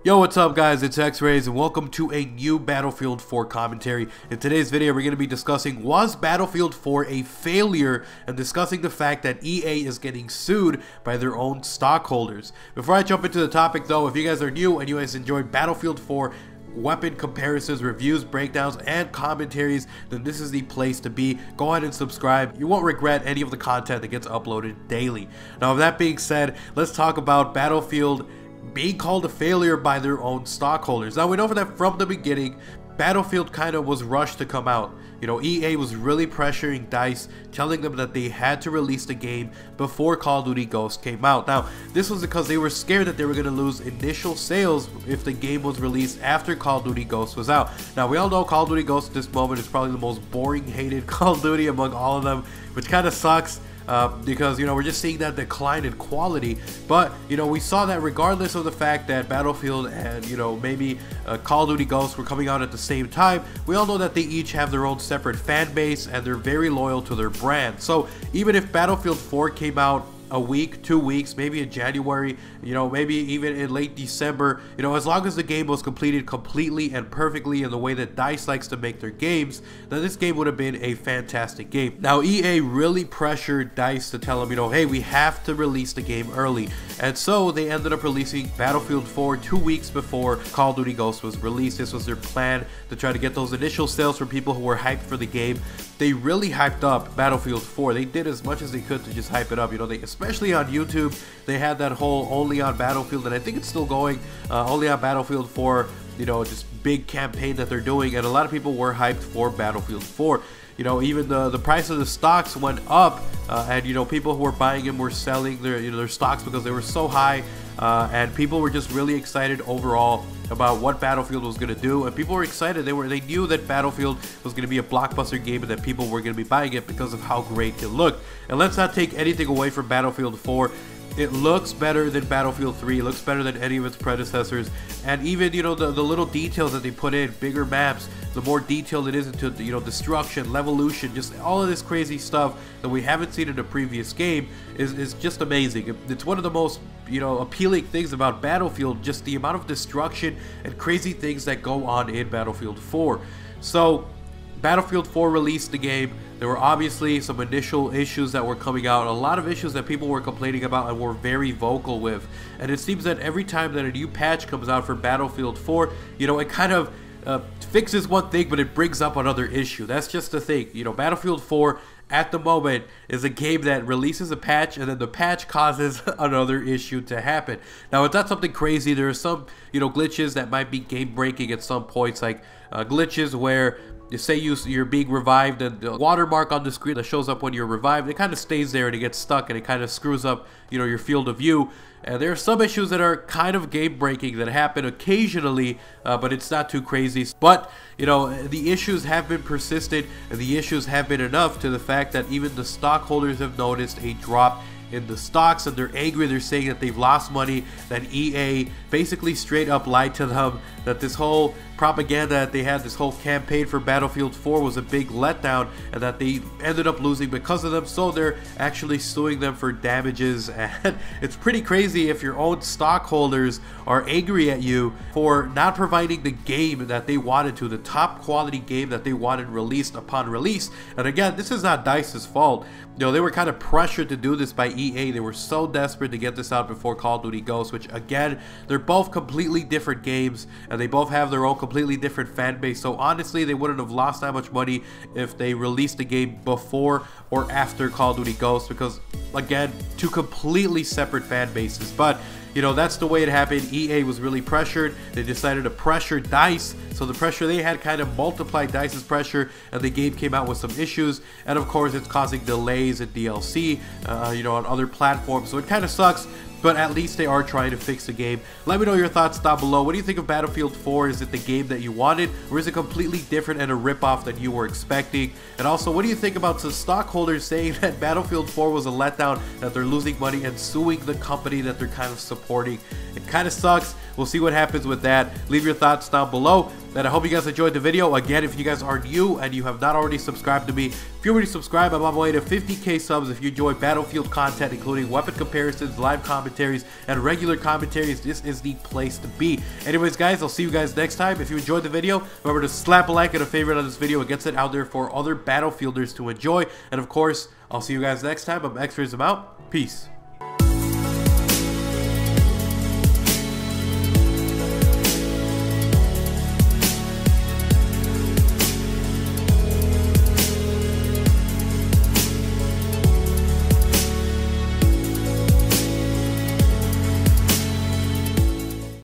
Yo, what's up guys, it's XRAYZ and welcome to a new Battlefield 4 commentary. In today's video we're going to be discussing, was Battlefield 4 a failure, and discussing the fact that EA is getting sued by their own stockholders. Before I jump into the topic though, if you guys are new and you guys enjoy Battlefield 4 weapon comparisons, reviews, breakdowns, and commentaries, then this is the place to be. Go ahead and subscribe. You won't regret any of the content that gets uploaded daily. Now with that being said, let's talk about Battlefield being called a failure by their own stockholders. Now we know that from the beginning, Battlefield kind of was rushed to come out. You know, EA was really pressuring DICE, telling them that they had to release the game before Call of Duty Ghosts came out. Now, this was because they were scared that they were going to lose initial sales if the game was released after Call of Duty Ghosts was out. Now, we all know Call of Duty Ghosts at this moment is probably the most boring, hated Call of Duty among all of them, which kind of sucks. Because, you know, we're just seeing that decline in quality. But, you know, we saw that regardless of the fact that Battlefield and, you know, maybe Call of Duty Ghosts were coming out at the same time, we all know that they each have their own separate fan base and they're very loyal to their brand. So even if Battlefield 4 came out a week, 2 weeks, maybe in January, you know, maybe even in late December, you know, as long as the game was completed completely and perfectly in the way that DICE likes to make their games, then this game would have been a fantastic game. Now, EA really pressured DICE to tell them, you know, hey, we have to release the game early. And so they ended up releasing Battlefield 4 2 weeks before Call of Duty Ghosts was released. This was their plan to try to get those initial sales from people who were hyped for the game. They really hyped up Battlefield 4. They did as much as they could to just hype it up. You know, especially on YouTube, they had that whole only on Battlefield, and I think it's still going, only on Battlefield 4, you know, just big campaign that they're doing, and a lot of people were hyped for Battlefield 4. You know, even the price of the stocks went up, and, you know, people who were buying them were selling their, you know, their stocks because they were so high, and people were just really excited overall about what Battlefield was going to do, and people were excited. They knew that Battlefield was going to be a blockbuster game and that people were going to be buying it because of how great it looked. And let's not take anything away from Battlefield 4. It looks better than Battlefield 3, it looks better than any of its predecessors, and even, you know, the little details that they put in, bigger maps, the more detailed it is into, you know, destruction, levolution, just all of this crazy stuff that we haven't seen in a previous game is just amazing. It's one of the most, you know, appealing things about Battlefield, just the amount of destruction and crazy things that go on in Battlefield 4. So Battlefield 4 released the game. There were obviously some initial issues that were coming out, a lot of issues that people were complaining about and were very vocal with. And it seems that every time that a new patch comes out for Battlefield 4, you know, it kind of fixes one thing, but it brings up another issue. That's just the thing. You know, Battlefield 4 at the moment is a game that releases a patch and then the patch causes another issue to happen. Now, it's not something crazy. There are some, you know, glitches that might be game breaking at some points, like glitches where you say you're being revived and the watermark on the screen that shows up when you're revived, it kind of stays there and it gets stuck and it kind of screws up, you know, your field of view. And there are some issues that are kind of game breaking that happen occasionally, but it's not too crazy. But, you know, the issues have been persistent and the issues have been enough to the fact that even the stockholders have noticed a drop in the stocks, and they're angry. They're saying that they've lost money, that EA basically straight up lied to them, that this whole propaganda that they had, this whole campaign for Battlefield 4 was a big letdown, and that they ended up losing because of them. So they're actually suing them for damages, and it's pretty crazy if your own stockholders are angry at you for not providing the game that they wanted to, the top quality game that they wanted released upon release. And again, this is not DICE's fault. You know, they were kind of pressured to do this by EA. They were so desperate to get this out before Call of Duty Ghosts, which again, they're both completely different games and they both have their own completely different fan base. So honestly, they wouldn't have lost that much money if they released the game before or after Call of Duty Ghosts, because again, two completely separate fan bases. But you know, that's the way it happened. EA was really pressured. They decided to pressure DICE. So the pressure they had kind of multiplied DICE's pressure, and the game came out with some issues. And of course, it's causing delays in DLC, you know, on other platforms. So it kind of sucks, but at least they are trying to fix the game. Let me know your thoughts down below. What do you think of Battlefield 4? Is it the game that you wanted, or is it completely different and a ripoff than you were expecting? And also, what do you think about some stockholders saying that Battlefield 4 was a letdown, that they're losing money and suing the company that they're kind of supporting? It kind of sucks, We'll see what happens with that. Leave your thoughts down below. And I hope you guys enjoyed the video. Again, if you guys are new and you have not already subscribed to me, if you already subscribed, I'm on my way to 50k subs. If you enjoy Battlefield content, including weapon comparisons, live commentaries, and regular commentaries, this is the place to be. Anyways, guys, I'll see you guys next time. If you enjoyed the video, remember to slap a like and a favorite on this video. It gets it out there for other Battlefielders to enjoy. And of course, I'll see you guys next time. I'm XRAYZ, I'm out. Peace.